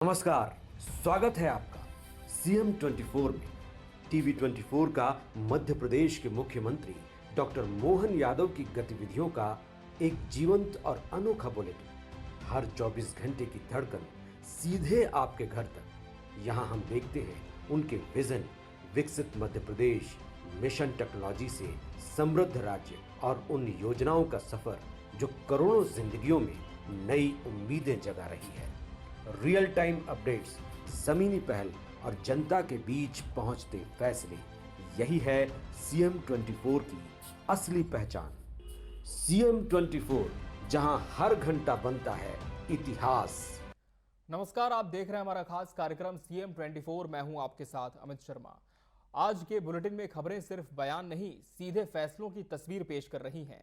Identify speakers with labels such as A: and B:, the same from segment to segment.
A: नमस्कार, स्वागत है आपका सीएम 24 में। टीवी 24 का मध्य प्रदेश के मुख्यमंत्री डॉक्टर मोहन यादव की गतिविधियों का एक जीवंत और अनोखा बुलेटिन। हर 24 घंटे की धड़कन सीधे आपके घर तक। यहां हम देखते हैं उनके विजन, विकसित मध्य प्रदेश, मिशन टेक्नोलॉजी से समृद्ध राज्य और उन योजनाओं का सफर जो करोड़ों जिंदगियों में नई उम्मीदें जगा रही है। रियल टाइम अपडेट्स, जमीनी पहल और जनता के बीच पहुंचते फैसले, यही है सीएम 24 की असली पहचान। सीएम 24, जहां हर घंटा बनता है इतिहास।
B: नमस्कार, आप देख रहे हैं हमारा खास कार्यक्रम सीएम 24। मैं हूं आपके साथ अमित शर्मा। आज के बुलेटिन में खबरें सिर्फ बयान नहीं, सीधे फैसलों की तस्वीर पेश कर रही हैं।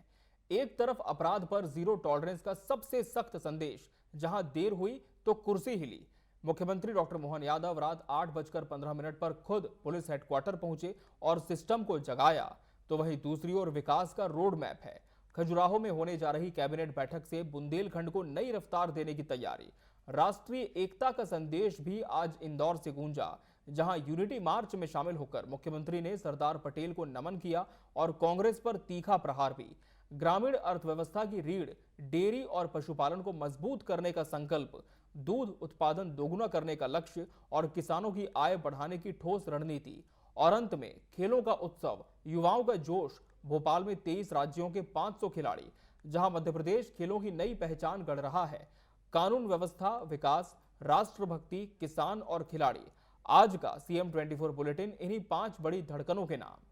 B: एक तरफ अपराध पर जीरो टॉलरेंस का सबसे सख्त संदेश, जहां देर हुई तो कुर्सी हिली। मुख्यमंत्री डॉक्टर मोहन यादव रात 8:15 पर खुद पुलिस हेडक्वार्टर पहुंचे और सिस्टम को जगाया। तो वहीं दूसरी ओर विकास का रोड मैप है। खजुराहो में होने जा रही कैबिनेट बैठक से बुंदेलखंड को नई रफ्तार देने की तैयारी। राष्ट्रीय एकता का संदेश भी आज इंदौर से गूंजा, जहां यूनिटी मार्च में शामिल होकर मुख्यमंत्री ने सरदार पटेल को नमन किया और कांग्रेस पर तीखा प्रहार भी। ग्रामीण अर्थव्यवस्था की रीढ़, डेयरी और पशुपालन को मजबूत करने का संकल्प, दूध उत्पादन दोगुना करने का लक्ष्य और किसानों की आय बढ़ाने की ठोस रणनीति। और अंत में खेलों का उत्सव, युवाओं का जोश। भोपाल में 23 राज्यों के 500 खिलाड़ी, जहां मध्य प्रदेश खेलों की नई पहचान गढ़ रहा है। कानून व्यवस्था, विकास, राष्ट्रभक्ति, किसान और खिलाड़ी। आज का सीएम 24 बुलेटिन इन्हीं 5 बड़ी धड़कनों के नाम।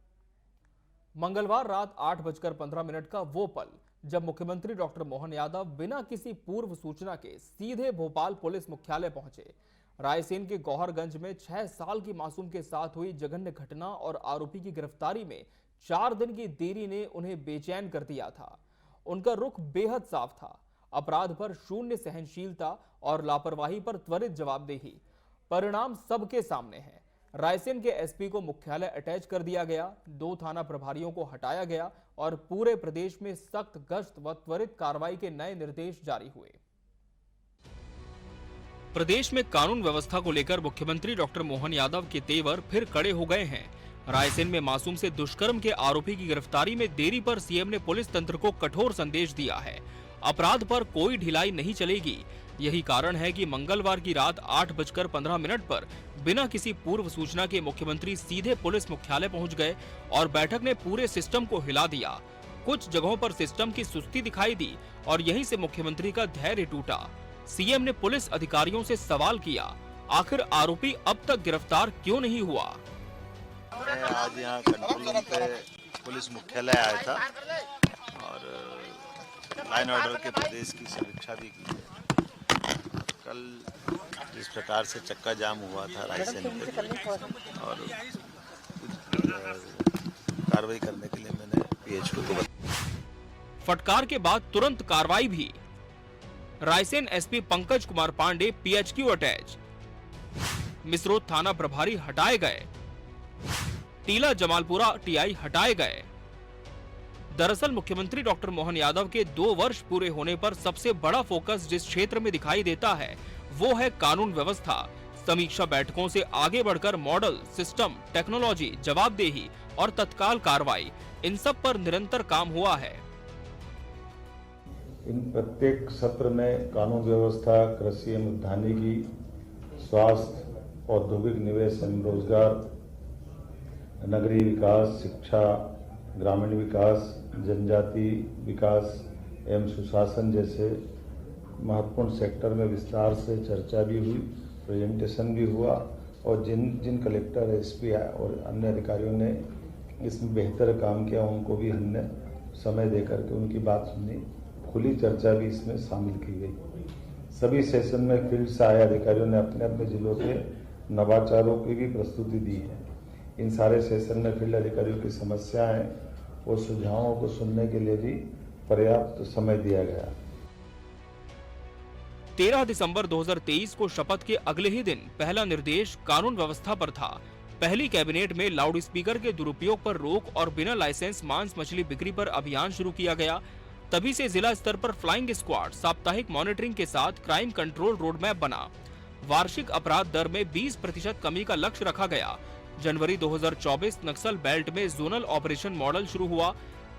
B: मंगलवार रात 8:15 का वो पल जब मुख्यमंत्री डॉक्टर मोहन यादव बिना किसी पूर्व सूचना के सीधे भोपाल पुलिस मुख्यालय पहुंचे। रायसेन के गौहरगंज में 6 साल की मासूम के साथ हुई जघन्य घटना और आरोपी की गिरफ्तारी में 4 दिन की देरी ने उन्हें बेचैन कर दिया था। उनका रुख बेहद साफ था, अपराध पर शून्य सहनशीलता और लापरवाही पर त्वरित जवाबदेही। परिणाम सबके सामने है। रायसेन के एसपी को मुख्यालय अटैच कर दिया गया, 2 थाना प्रभारियों को हटाया गया और पूरे प्रदेश में सख्त गश्त व त्वरित कार्रवाई के नए निर्देश जारी हुए। प्रदेश में कानून व्यवस्था को लेकर मुख्यमंत्री डॉक्टर मोहन यादव के तेवर फिर कड़े हो गए हैं। रायसेन में मासूम से दुष्कर्म के आरोपी की गिरफ्तारी में देरी पर सीएम ने पुलिस तंत्र को कठोर संदेश दिया है। अपराध पर कोई ढिलाई नहीं चलेगी। यही कारण है कि मंगलवार की रात 8:15 पर बिना किसी पूर्व सूचना के मुख्यमंत्री सीधे पुलिस मुख्यालय पहुंच गए और बैठक ने पूरे सिस्टम को हिला दिया। कुछ जगहों पर सिस्टम की सुस्ती दिखाई दी और यहीं से मुख्यमंत्री का धैर्य टूटा। सीएम ने पुलिस अधिकारियों से सवाल किया, आखिर आरोपी अब तक गिरफ्तार क्यों नहीं हुआ?
C: मैं आज यहाँ कंट्रोल रूम पे पुलिस मुख्यालय आया था और लाइन ऑर्डर के प्रदेश की समीक्षा भी की है। कल जिस प्रकार से चक्का जाम हुआ था रायसेन पे और कार्रवाई करने के लिए मैंने पीएचओ को बताया।
B: फटकार के बाद तुरंत कार्रवाई भी। Raisen SP Pankaj Kumar Pandey PHQ attach. Misrod थाना प्रभारी हटाए गए। टीला जमालपुरा टीआई हटाए गए। दरअसल मुख्यमंत्री डॉक्टर मोहन यादव के 2 वर्ष पूरे होने पर सबसे बड़ा फोकस जिस क्षेत्र में दिखाई देता है वो है कानून व्यवस्था। समीक्षा बैठकों से आगे बढ़कर मॉडल, सिस्टम, टेक्नोलॉजी, जवाबदेही और तत्काल कार्रवाई, इन सब पर निरंतर काम हुआ है।
D: इन प्रत्येक सत्र में कानून व्यवस्था, कृषि एवं उद्यानिकी, स्वास्थ्य, औद्योगिक निवेश एवं रोजगार, नगरीय विकास, शिक्षा, ग्रामीण विकास, जनजाति विकास एवं सुशासन जैसे महत्वपूर्ण सेक्टर में विस्तार से चर्चा भी हुई, प्रेजेंटेशन भी हुआ और जिन कलेक्टर, एसपी और अन्य अधिकारियों ने इसमें बेहतर काम किया उनको भी हमने समय देकर के उनकी बात सुनी। खुली चर्चा भी इसमें शामिल की गई। सभी सेशन में फील्ड से आए अधिकारियों ने अपने अपने जिलों के नवाचारों की भी प्रस्तुति दी है। इन सारे सेशन में फील्ड अधिकारियों की समस्याएं और सुझावों को सुनने के लिए भी पर्याप्त समय दिया गया।
B: 13 दिसंबर 2023 को शपथ के अगले ही दिन पहला निर्देश कानून व्यवस्था पर था। पहली कैबिनेट में लाउड स्पीकर के दुरुपयोग पर रोक और बिना लाइसेंस मांस मछली बिक्री पर अभियान शुरू किया गया। तभी से जिला स्तर पर फ्लाइंग स्क्वाड, साप्ताहिक मॉनिटरिंग के साथ क्राइम कंट्रोल रोड मैप बना। वार्षिक अपराध दर में 20% कमी का लक्ष्य रखा गया। जनवरी 2024 नक्सल बेल्ट में जोनल ऑपरेशन मॉडल शुरू हुआ,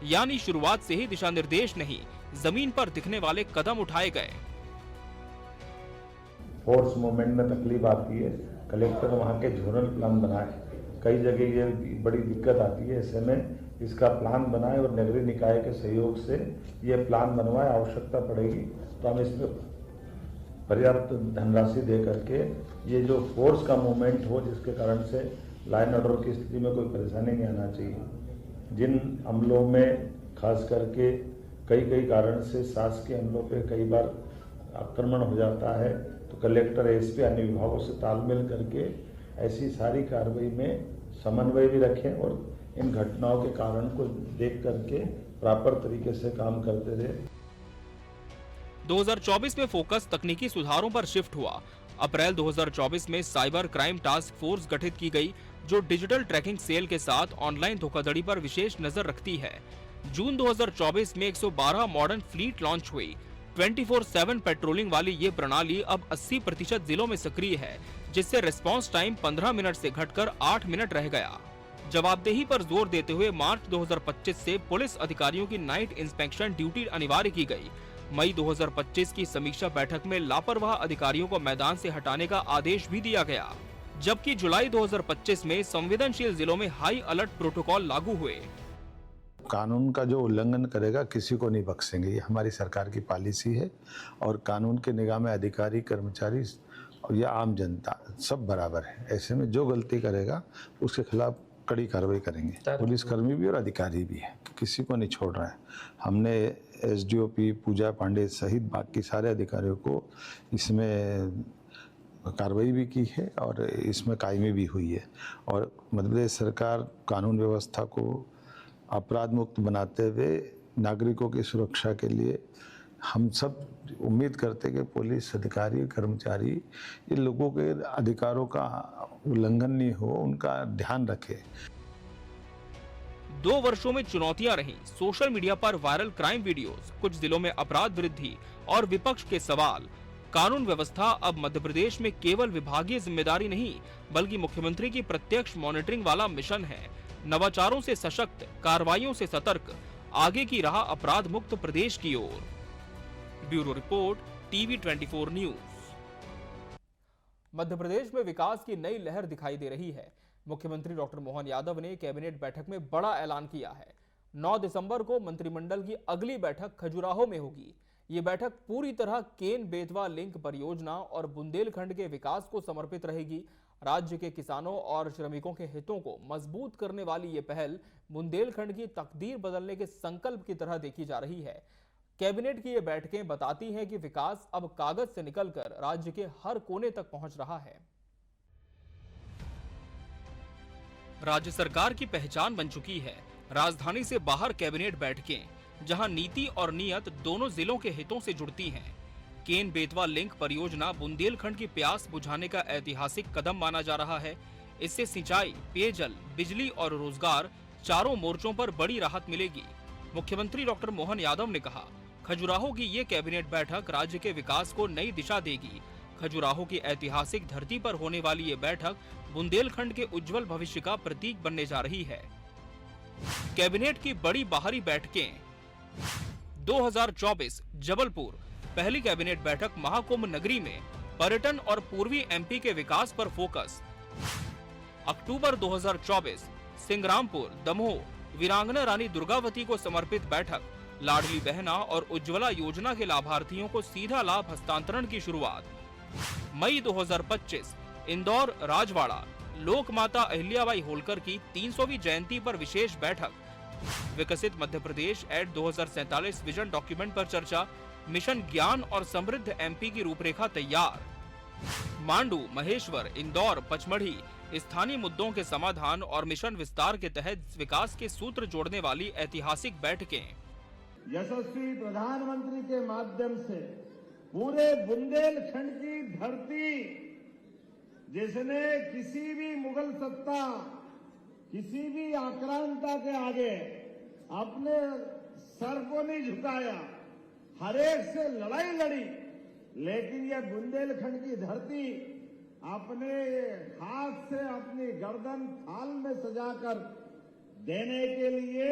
B: यानी शुरुआत से ही दिशा निर्देश नहीं, जमीन पर दिखने वाले कदम उठाए गए।
D: फोर्स मूवमेंट में तकलीफ आती है, कलेक्टर वहाँ के जोनल प्लान बनाए। कई जगह ये बड़ी दिक्कत आती है, ऐसे में इसका प्लान बनाए और नगरीय निकाय के सहयोग से ये प्लान बनवाए। आवश्यकता पड़ेगी तो हम इसमें पर्याप्त धनराशि दे करके ये जो फोर्स का मूवमेंट हो, जिसके कारण से लाइन ऑर्डर की स्थिति में कोई परेशानी नहीं आना चाहिए। जिन अमलों में खास करके कई कारण से शासकीय अमलों पे कई बार आक्रमण हो जाता है, तो कलेक्टर एसपी अन्य विभागों से तालमेल करके ऐसी सारी कार्रवाई में समन्वय भी रखें और इन घटनाओं के कारण को देख करके प्रॉपर तरीके से काम करते रहे।
B: 2024 में फोकस तकनीकी सुधारों पर शिफ्ट हुआ। अप्रैल 2024 में साइबर क्राइम टास्क फोर्स गठित की गई, जो डिजिटल ट्रैकिंग सेल के साथ ऑनलाइन धोखाधड़ी पर विशेष नजर रखती है। जून 2024 में 112 मॉडर्न फ्लीट लॉन्च हुई। 24/7 पेट्रोलिंग वाली ये प्रणाली अब 80% जिलों में सक्रिय है, जिससे रिस्पांस टाइम 15 मिनट से घटकर 8 मिनट रह गया। जवाबदेही पर जोर देते हुए मार्च 2025 से पुलिस अधिकारियों की नाइट इंस्पेक्शन ड्यूटी अनिवार्य की गई। मई 2025 की समीक्षा बैठक में लापरवाह अधिकारियों को मैदान से हटाने का आदेश भी दिया गया, जबकि जुलाई 2025 में संवेदनशील जिलों में हाई अलर्ट प्रोटोकॉल लागू हुए।
D: कानून का जो उल्लंघन करेगा किसी को नहीं बख्शेंगे, ये हमारी सरकार की पॉलिसी है। और कानून के निगाह में अधिकारी, कर्मचारी और या आम जनता सब बराबर है। ऐसे में जो गलती करेगा उसके खिलाफ कड़ी कार्रवाई करेंगे। पुलिसकर्मी भी और अधिकारी भी है, किसी को नहीं छोड़ रहे हैं। हमने एसडीओपी पूजा पांडे सहित बाकी सारे अधिकारियों को इसमें कार्रवाई भी की है और इसमें कायमी भी हुई है। और मध्य प्रदेश सरकार कानून व्यवस्था को अपराध मुक्त बनाते हुए नागरिकों की सुरक्षा के लिए हम सब उम्मीद करते हैं कि पुलिस अधिकारी, कर्मचारी इन लोगों के अधिकारों का उल्लंघन नहीं हो, उनका ध्यान रखे।
B: 2 वर्षों में चुनौतियां रहीं। सोशल मीडिया पर वायरल क्राइम वीडियोस, कुछ जिलों में अपराध वृद्धि और विपक्ष के सवाल। कानून व्यवस्था अब मध्य प्रदेश में केवल विभागीय जिम्मेदारी नहीं, बल्कि मुख्यमंत्री की प्रत्यक्ष मॉनिटरिंग वाला मिशन है। नवाचारों से सशक्त, कार्रवाइयों से सतर्क, आगे की राह अपराध मुक्त प्रदेश की ओर। Bureau report, TV 24 news. Madhya Pradesh में विकास की नई लहर दिखाई दे रही है। मुख्यमंत्री डॉक्टर मोहन यादव ने कैबिनेट बैठक में बड़ा ऐलान किया है। 9 दिसंबर को मंत्रिमंडल की अगली बैठक खजुराहो में होगी। ये बैठक पूरी तरह केन बेतवा लिंक परियोजना और बुंदेलखंड के विकास को समर्पित रहेगी। राज्य के किसानों और श्रमिकों के हितों को मजबूत करने वाली ये पहल बुंदेलखंड की तकदीर बदलने के संकल्प की तरह देखी जा रही है। कैबिनेट की ये बैठकें बताती हैं कि विकास अब कागज से निकलकर राज्य के हर कोने तक पहुंच रहा है। राज्य सरकार की पहचान बन चुकी है राजधानी से बाहर कैबिनेट बैठकें, जहां नीति और नियत दोनों जिलों के हितों से जुड़ती हैं। केन बेतवा लिंक परियोजना बुंदेलखंड की प्यास बुझाने का ऐतिहासिक कदम माना जा रहा है। इससे सिंचाई, पेयजल, बिजली और रोजगार चारों मोर्चों पर बड़ी राहत मिलेगी। मुख्यमंत्री डॉक्टर मोहन यादव ने कहा, खजुराहो की ये कैबिनेट बैठक राज्य के विकास को नई दिशा देगी। खजुराहो की ऐतिहासिक धरती पर होने वाली ये बैठक बुंदेलखंड के उज्जवल भविष्य का प्रतीक बनने जा रही है। कैबिनेट की बड़ी बाहरी बैठकें 2024 जबलपुर, पहली कैबिनेट बैठक महाकुंभ नगरी में, पर्यटन और पूर्वी एमपी के विकास पर फोकस। अक्टूबर 2024 सिंग्रामपुर, दमोह, वीरांगना रानी दुर्गावती को समर्पित बैठक, लाडली बहना और उज्ज्वला योजना के लाभार्थियों को सीधा लाभ हस्तांतरण की शुरुआत। मई 2025 इंदौर राजवाड़ा, लोक माता अहिल्याबाई होलकर की 300वीं जयंती पर विशेष बैठक। विकसित Madhya Pradesh eight 2047 vision document पर चर्चा, मिशन ज्ञान और समृद्ध एमपी की रूपरेखा तैयार। मांडू, महेश्वर, इंदौर, पचमढ़ी, स्थानीय मुद्दों के समाधान और मिशन विस्तार के तहत विकास के सूत्र जोड़ने वाली ऐतिहासिक बैठकें।
E: यशस्वी प्रधानमंत्री के माध्यम से पूरे बुंदेलखंड की धरती, जिसने किसी भी मुगल सत्ता, किसी भी आक्रांता के आगे अपने सर को नहीं झुकाया, हर एक से लड़ाई लड़ी, लेकिन यह बुंदेलखंड की धरती अपने हाथ से अपनी गर्दन थाल में सजाकर देने के लिए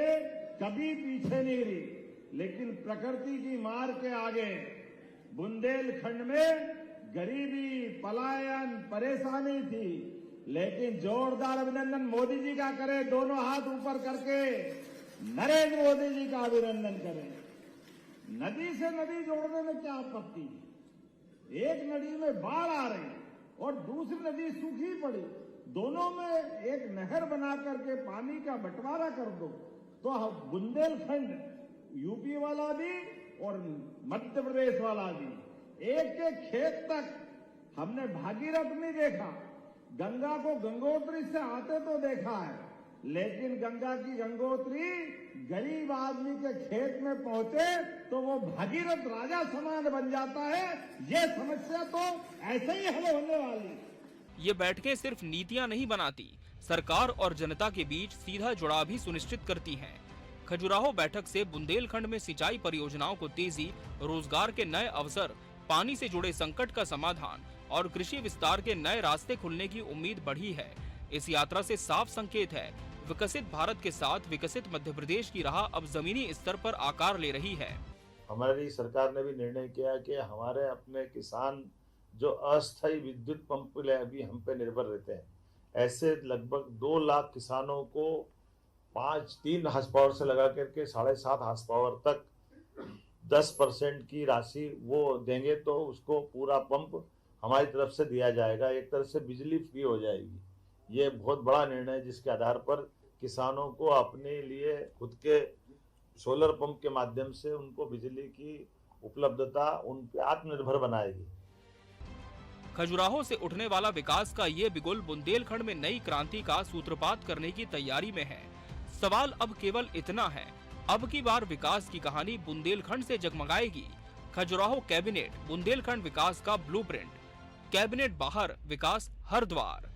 E: कभी पीछे नहीं रही। लेकिन प्रकृति की मार के आगे बुंदेलखंड में गरीबी, पलायन, परेशानी थी, लेकिन जोरदार अभिनंदन मोदी जी का करें, दोनों हाथ ऊपर करके नरेंद्र मोदी जी का अभिनंदन करें। नदी से नदी जोड़ने में क्या आपत्ति है? एक नदी में बाढ़ आ रही और दूसरी नदी सूखी पड़ी, दोनों में एक नहर बना करके पानी का बंटवारा कर दो, तो बुंदेलखंड यूपी वाला भी और मध्य प्रदेश वाला भी एक एक खेत तक हमने भागीरथ नहीं देखा, गंगा को गंगोत्री से आते तो देखा है, लेकिन गंगा की गंगोत्री गरीब आदमी के खेत में पहुंचे तो वो भागीरथ राजा समान बन जाता है। ये समस्या तो ऐसे ही हल होने वाली है।
B: ये बैठकें सिर्फ नीतियां नहीं बनाती, सरकार और जनता के बीच सीधा जुड़ाव भी सुनिश्चित करती हैं। खजुराहो बैठक से बुंदेलखंड में सिंचाई परियोजनाओं को तेजी, रोजगार के नए अवसर, पानी से जुड़े संकट का समाधान और कृषि विस्तार के नए रास्ते खुलने की उम्मीद बढ़ी है। इस यात्रा से साफ संकेत है, विकसित भारत के साथ विकसित मध्य प्रदेश की राह अब जमीनी स्तर पर आकार ले रही है।
D: हमारी सरकार ने भी निर्णय किया कि हमारे अपने किसान जो अस्थायी विद्युत पंप पे अभी हम पे निर्भर रहते हैं, ऐसे लगभग 2 लाख किसानों को 3 हार्स पावर से लगा करके 7.5 हार्स पावर तक 10% की राशि वो देंगे, तो उसको पूरा पंप हमारी तरफ से दिया जाएगा। एक तरह से बिजली फ्री हो जाएगी। ये बहुत बड़ा निर्णय है, जिसके आधार पर किसानों को अपने लिए खुद के सोलर पंप के माध्यम से उनको बिजली की उपलब्धता उन पे आत्मनिर्भर बनाएगी।
B: खजुराहो से उठने वाला विकास का ये बिगुल बुंदेलखंड में नई क्रांति का सूत्रपात करने की तैयारी में है। सवाल अब केवल इतना है, अब की बार विकास की कहानी बुंदेलखंड से जगमगाएगी। खजुराहो कैबिनेट, बुंदेलखंड विकास का ब्लूप्रिंट। कैबिनेट बाहर, विकास हर द्वार।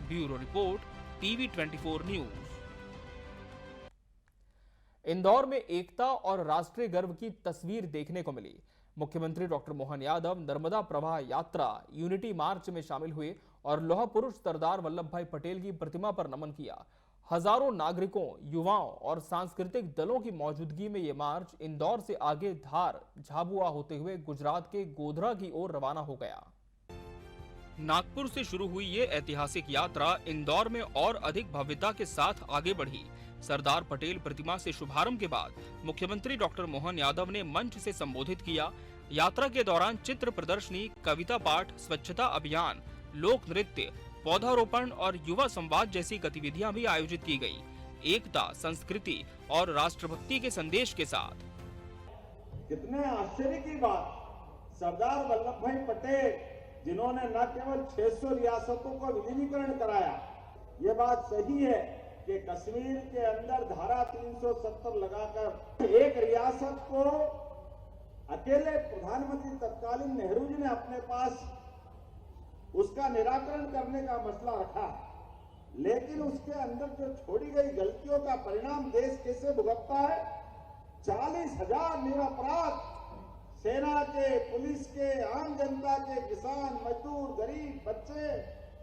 B: Bureau report, TV 24 news. Indore में एकता और राष्ट्रीय गर्व की तस्वीर देखने को मिली। मुख्यमंत्री डॉक्टर मोहन यादव नर्मदा प्रवाह यात्रा यूनिटी मार्च में शामिल हुए और लौह पुरुष सरदार वल्लभ भाई पटेल की प्रतिमा पर नमन किया। हजारों नागरिकों, युवाओं और सांस्कृतिक दलों की मौजूदगी में ये मार्च इंदौर से आगे धार, झाबुआ होते हुए गुजरात के गोधरा की ओर रवाना हो गया। नागपुर से शुरू हुई ये ऐतिहासिक यात्रा इंदौर में और अधिक भव्यता के साथ आगे बढ़ी। सरदार पटेल प्रतिमा से शुभारंभ के बाद मुख्यमंत्री डॉक्टर मोहन यादव ने मंच से संबोधित किया। यात्रा के दौरान चित्र प्रदर्शनी, कविता पाठ, स्वच्छता अभियान, लोक नृत्य, पौधारोपण और युवा संवाद जैसी गतिविधियां भी आयोजित की गई। एकता, संस्कृति और राष्ट्रभक्ति के संदेश के साथ।
E: कितने आश्चर्य की बात, सरदार वल्लभ भाई पटेल जिन्होंने न केवल 600 रियासतों का विलीनीकरण कराया, ये बात सही है कि कश्मीर के अंदर धारा 370 लगाकर एक रियासत को अकेले प्रधानमंत्री तत्कालीन नेहरू जी ने अपने पास उसका निराकरण करने का मसला रखा, लेकिन उसके अंदर जो छोड़ी गई गलतियों का परिणाम देश कैसे भुगतता है। 40,000 निरपराध सेना के, पुलिस के, आम जनता के, किसान, मजदूर, गरीब, बच्चे,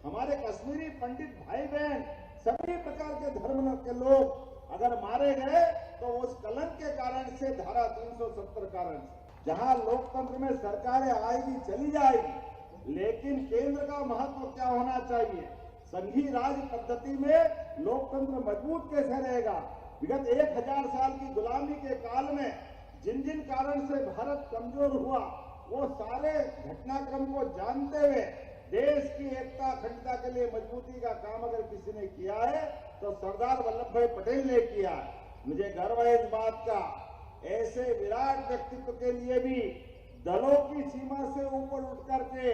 E: हमारे कश्मीरी पंडित भाई बहन, सभी प्रकार के धर्म के लोग अगर मारे गए तो उस कलंक के कारण से, धारा 370 कारण से। जहां लोकतंत्र में सरकारें आएगी चली जाएगी, लेकिन केंद्र का महत्व क्या होना चाहिए। संघीय राज पद्धति में लोकतंत्र मजबूत कैसे रहेगा। विगत 1000 साल की गुलामी के काल में जिन जिन कारण से भारत कमजोर हुआ, वो सारे घटनाक्रम को जानते हुए देश की एकता, अखंडता के लिए मजबूती का काम अगर किसी ने किया है तो सरदार वल्लभ भाई पटेल ने किया है। मुझे गर्व है इस बात का। ऐसे विराट व्यक्तित्व के लिए भी दलों की सीमा से ऊपर उठ करके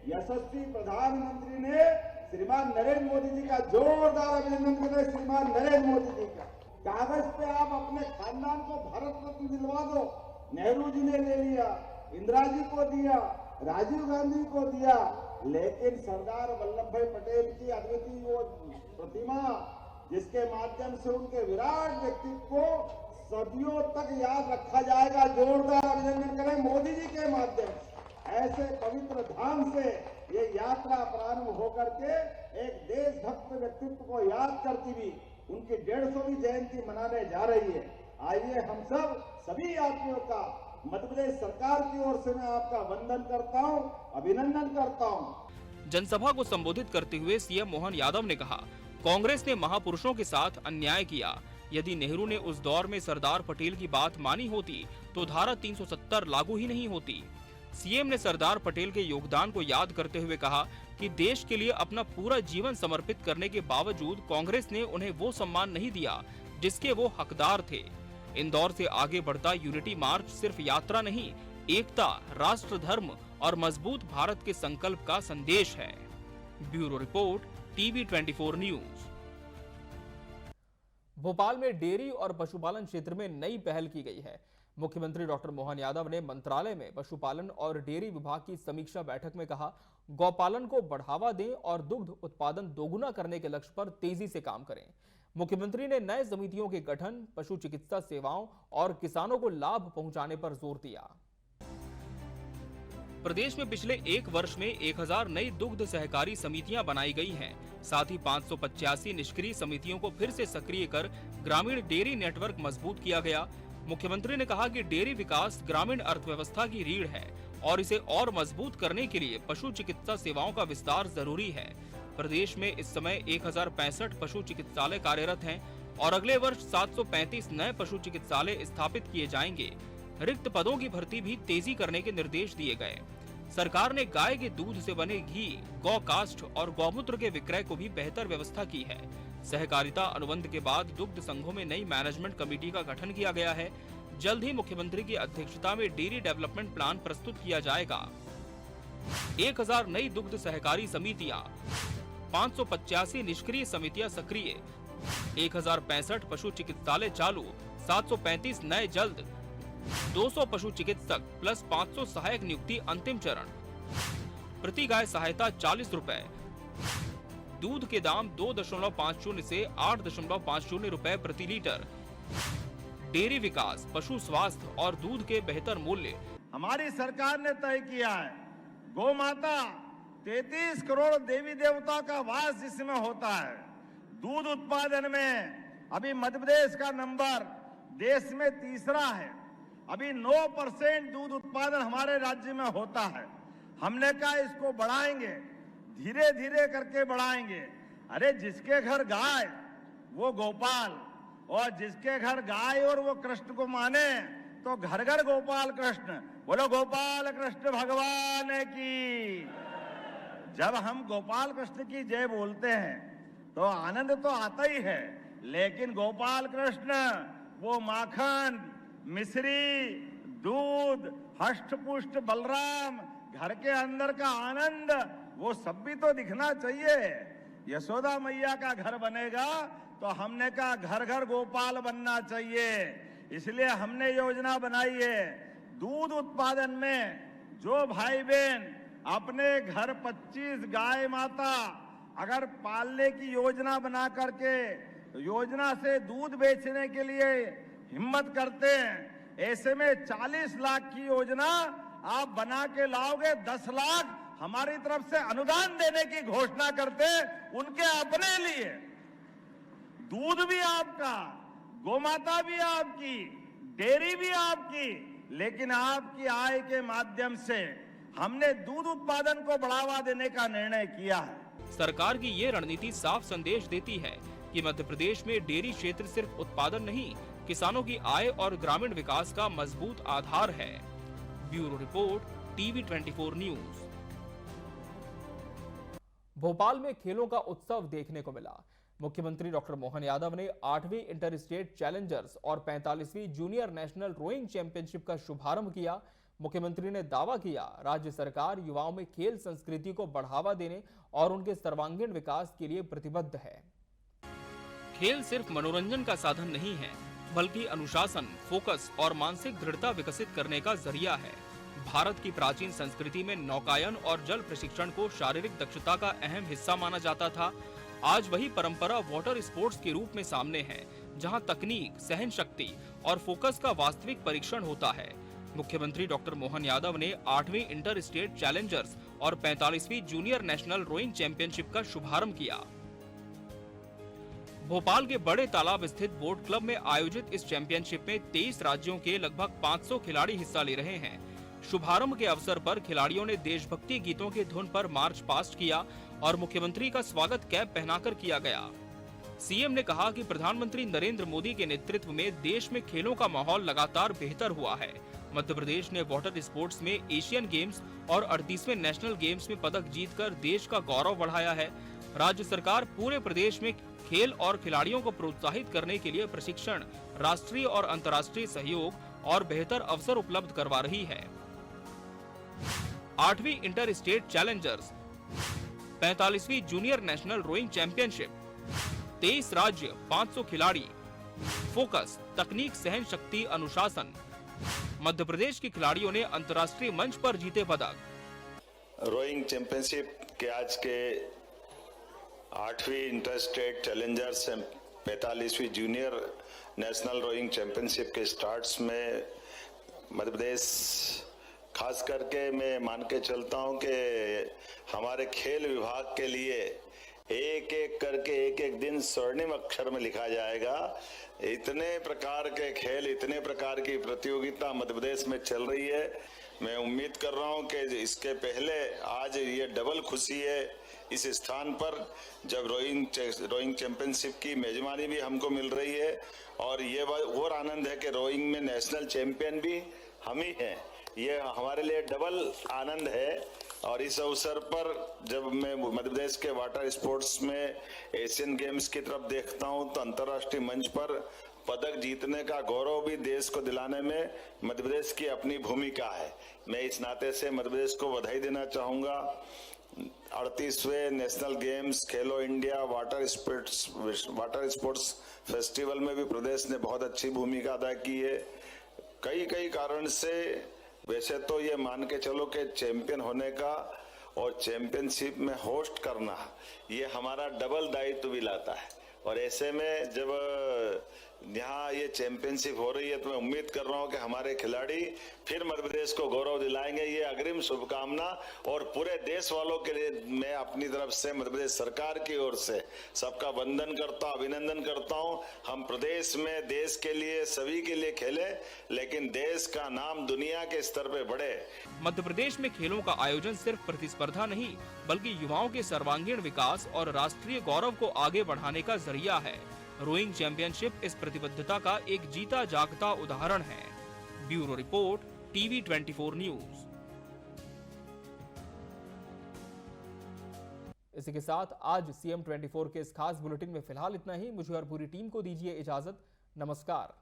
E: यशस्वी प्रधानमंत्री ने श्रीमान नरेंद्र मोदी जी का जोरदार अभिनंदन करें। श्रीमान नरेंद्र मोदी जी का कागज पे आप अपने खानदान को भारत रत्न दिलवा दो। नेहरू जी ने ले लिया, इंदिरा जी को दिया, राजीव गांधी को दिया, लेकिन सरदार वल्लभ भाई पटेल की अद्वितीय वो प्रतिमा, जिसके माध्यम से उनके विराट व्यक्तित्व को सदियों तक याद रखा जाएगा। जोरदार अभिनंदन करें मोदी जी के माध्यम से। ऐसे पवित्र धाम से ये यात्रा प्रारंभ होकर के एक देशभक्त व्यक्तित्व को याद करती हुई उनकी 150वीं जयंती मनाने जा रही है। आइए हम सब सभी यात्रियों का मध्य प्रदेश सरकार की ओर से मैं आपका वंदन करता हूं, अभिनंदन करता हूं।
B: जनसभा को संबोधित करते हुए सीएम मोहन यादव ने कहा, कांग्रेस ने महापुरुषों के साथ अन्याय किया। यदि नेहरू ने उस दौर में सरदार पटेल की बात मानी होती तो धारा 370 लागू ही नहीं होती। सीएम ने सरदार पटेल के योगदान को याद करते हुए कहा कि देश के लिए अपना पूरा जीवन समर्पित करने के बावजूद कांग्रेस ने उन्हें वो सम्मान नहीं दिया जिसके वो हकदार थे। इंदौर से आगे बढ़ता यूनिटी मार्च सिर्फ यात्रा नहीं, एकता, राष्ट्र धर्म और मजबूत भारत के संकल्प का संदेश है। Bureau report, TV 24 news. Bhopal में डेयरी और पशुपालन क्षेत्र में नई पहल की गई है। मुख्यमंत्री डॉक्टर मोहन यादव ने मंत्रालय में पशुपालन और डेयरी विभाग की समीक्षा बैठक में कहा, गौपालन को बढ़ावा दें और दुग्ध उत्पादन दोगुना करने के लक्ष्य पर तेजी से काम करें। मुख्यमंत्री ने नए समितियों के गठन, पशु चिकित्सा सेवाओं और किसानों को लाभ पहुंचाने पर जोर दिया। प्रदेश में पिछले एक वर्ष में 1000 नई दुग्ध सहकारी समितियां बनाई गई हैं। साथ ही 585 निष्क्रिय समितियों को फिर से सक्रिय कर ग्रामीण डेयरी नेटवर्क मजबूत किया गया। मुख्यमंत्री ने कहा कि डेयरी विकास ग्रामीण अर्थव्यवस्था की रीढ़ है और इसे और मजबूत करने के लिए पशु चिकित्सा सेवाओं का विस्तार जरूरी है। प्रदेश में इस समय 1065 पशु चिकित्सालय कार्यरत हैं और अगले वर्ष 735 नए पशु चिकित्सालय स्थापित किए जाएंगे। रिक्त पदों की भर्ती भी तेजी करने के निर्देश दिए गए। सरकार ने गाय के दूध से बने घी, गौ काष्ठ और गौमूत्र के विक्रय को भी बेहतर व्यवस्था की है। सहकारिता अनुबंध के बाद दुग्ध संघों में नई मैनेजमेंट कमेटी का गठन किया गया है। जल्द ही मुख्यमंत्री की अध्यक्षता में डेयरी डेवलपमेंट प्लान प्रस्तुत किया जाएगा। 1000 नई दुग्ध सहकारी समितियां, 585 निष्क्रिय समितियां सक्रिय, 1065 पशु चिकित्सालय चालू, 735 नए जल्द, 200 पशु चिकित्सक प्लस 500 सहायक नियुक्ति अंतिम चरण। प्रति गाय सहायता 40 रुपए। दूध के दाम 2.50 से 8.50 रुपए प्रति लीटर। डेयरी विकास, पशु स्वास्थ्य और दूध के बेहतर मूल्य।
E: हमारी सरकार ने तय किया है, गौ माता 33 करोड़ देवी देवता का वास जिसमें होता है। दूध उत्पादन में अभी मध्य प्रदेश का नंबर देश में तीसरा है। अभी 9% दूध उत्पादन हमारे राज्य में होता है। हमने कहा इसको बढ़ाएंगे, धीरे धीरे करके बढ़ाएंगे। अरे जिसके घर गाय वो गोपाल, और जिसके घर गाय और वो कृष्ण को माने तो घर घर गोपाल कृष्ण। बोलो गोपाल कृष्ण भगवान की। जब हम गोपाल कृष्ण की जय बोलते हैं तो आनंद तो आता ही है, लेकिन गोपाल कृष्ण वो माखन, मिश्री, दूध, हष्ट पुष्ट बलराम, घर के अंदर का आनंद, वो सब भी तो दिखना चाहिए। यशोदा मैया का घर बनेगा तो हमने कहा घर घर गोपाल बनना चाहिए। इसलिए हमने योजना बनाई है, दूध उत्पादन में जो भाई बहन अपने घर 25 गाय माता अगर पालने की योजना बना करके योजना से दूध बेचने के लिए हिम्मत करते हैं, ऐसे में 40 लाख की योजना आप बना के लाओगे, 10 लाख हमारी तरफ से अनुदान देने की घोषणा करते उनके अपने लिए। दूध भी आपका, गोमाता भी आपकी, डेयरी भी आपकी, लेकिन आपकी आय के माध्यम से हमने दूध उत्पादन को बढ़ावा देने का निर्णय किया है।
B: सरकार की ये रणनीति साफ संदेश देती है कि मध्य प्रदेश में डेयरी क्षेत्र सिर्फ उत्पादन नहीं, किसानों की आय और ग्रामीण विकास का मजबूत आधार है। Bureau report, TV 24 news. Bhopal में खेलों का उत्सव देखने को मिला। मुख्यमंत्री डॉक्टर मोहन यादव ने 8वीं इंटर स्टेट चैलेंजर्स और 45वीं जूनियर नेशनल रोइंग चैंपियनशिप का शुभारंभ किया। मुख्यमंत्री ने दावा किया, राज्य सरकार युवाओं में खेल संस्कृति को बढ़ावा देने और उनके सर्वांगीण विकास के लिए प्रतिबद्ध है। खेल सिर्फ मनोरंजन का साधन नहीं है, बल्कि अनुशासन, फोकस और मानसिक दृढ़ता विकसित करने का जरिया है। भारत की प्राचीन संस्कृति में नौकायन और जल प्रशिक्षण को शारीरिक दक्षता का अहम हिस्सा माना जाता था। आज वही परंपरा वाटर स्पोर्ट्स के रूप में सामने है, जहां तकनीक, सहन शक्ति और फोकस का वास्तविक परीक्षण होता है। मुख्यमंत्री डॉक्टर मोहन यादव ने 8वीं इंटर स्टेट चैलेंजर्स और 45वीं जूनियर नेशनल रोइंग चैंपियनशिप का शुभारंभ किया। भोपाल के बड़े तालाब स्थित बोट क्लब में आयोजित इस चैंपियनशिप में 23 राज्यों के लगभग 500 खिलाड़ी हिस्सा ले रहे हैं। शुभारंभ के अवसर पर खिलाड़ियों ने देशभक्ति गीतों की धुन पर मार्च पास्ट किया और मुख्यमंत्री का स्वागत कैप पहनाकर किया गया। सीएम ने कहा कि प्रधानमंत्री नरेंद्र मोदी के नेतृत्व में देश में खेलों का माहौल लगातार बेहतर हुआ है। मध्य प्रदेश ने वाटर स्पोर्ट्स में एशियन गेम्स और 38वें नेशनल गेम्स में पदक जीतकर देश का गौरव बढ़ाया है। राज्य सरकार पूरे प्रदेश में खेल और खिलाड़ियों को प्रोत्साहित करने के लिए प्रशिक्षण, राष्ट्रीय और अंतर्राष्ट्रीय सहयोग और बेहतर अवसर उपलब्ध करवा रही है। 8वीं इंटर स्टेट चैलेंजर्स, 45वीं जूनियर नेशनल रोइंग चैंपियनशिप, 23 राज्य, 500 खिलाड़ी, फोकस तकनीक, सहन शक्ति, अनुशासन। मध्य प्रदेश के खिलाड़ियों ने अंतर्राष्ट्रीय मंच पर जीते पदक।
F: रोइंग चैंपियनशिप के आज के 8वीं इंटर स्टेट चैलेंजर्स 45वीं जूनियर नेशनल रोइंग चैंपियनशिप के स्टार्ट्स में मध्य प्रदेश खास करके मैं मान के चलता हूं कि हमारे खेल विभाग के लिए एक एक करके एक एक दिन स्वर्णिम अक्षर में लिखा जाएगा। इतने प्रकार के खेल, इतने प्रकार की प्रतियोगिता मध्य प्रदेश में चल रही है। मैं उम्मीद कर रहा हूं कि इसके पहले आज ये डबल खुशी है इस स्थान पर जब रोइंग चैंपियनशिप की मेजबानी भी हमको मिल रही है और ये और आनंद है कि रोइंग में नेशनल चैंपियन भी हम ही हैं। ये हमारे लिए डबल आनंद है और इस अवसर पर जब मैं मध्य प्रदेश के वाटर स्पोर्ट्स में एशियन गेम्स की तरफ देखता हूं तो अंतर्राष्ट्रीय मंच पर पदक जीतने का गौरव भी देश को दिलाने में मध्य प्रदेश की अपनी भूमिका है। मैं इस नाते से मध्य प्रदेश को बधाई देना चाहूंगा। 38वें नेशनल गेम्स, खेलो इंडिया, वाटर स्पोर्ट्स फेस्टिवल में भी प्रदेश ने बहुत अच्छी भूमिका अदा की है। कई कारण से वैसे तो ये मान के चलो कि चैंपियन होने का और चैंपियनशिप में होस्ट करना ये हमारा डबल दायित्व भी लाता है और ऐसे में जब यहाँ ये चैंपियनशिप हो रही है तो मैं उम्मीद कर रहा हूँ कि हमारे खिलाड़ी फिर मध्य प्रदेश को गौरव दिलाएंगे। ये अग्रिम शुभकामना और पूरे देश वालों के लिए मैं अपनी तरफ से मध्य प्रदेश सरकार की ओर से सबका वंदन करता हूँ, अभिनंदन करता हूँ। हम प्रदेश में देश के लिए, सभी के लिए खेले लेकिन देश का नाम दुनिया के स्तर पे बढ़े।
B: मध्य प्रदेश में खेलों का आयोजन सिर्फ प्रतिस्पर्धा नहीं बल्कि युवाओं के सर्वांगीण विकास और राष्ट्रीय गौरव को आगे बढ़ाने का जरिया है। रोइंग चैंपियनशिप इस प्रतिबद्धता का एक जीता जागता उदाहरण है। Bureau report, TV 24 news. इसी के साथ आज CM 24 के इस खास बुलेटिन में फिलहाल इतना ही। मुझे और पूरी टीम को दीजिए इजाजत। नमस्कार।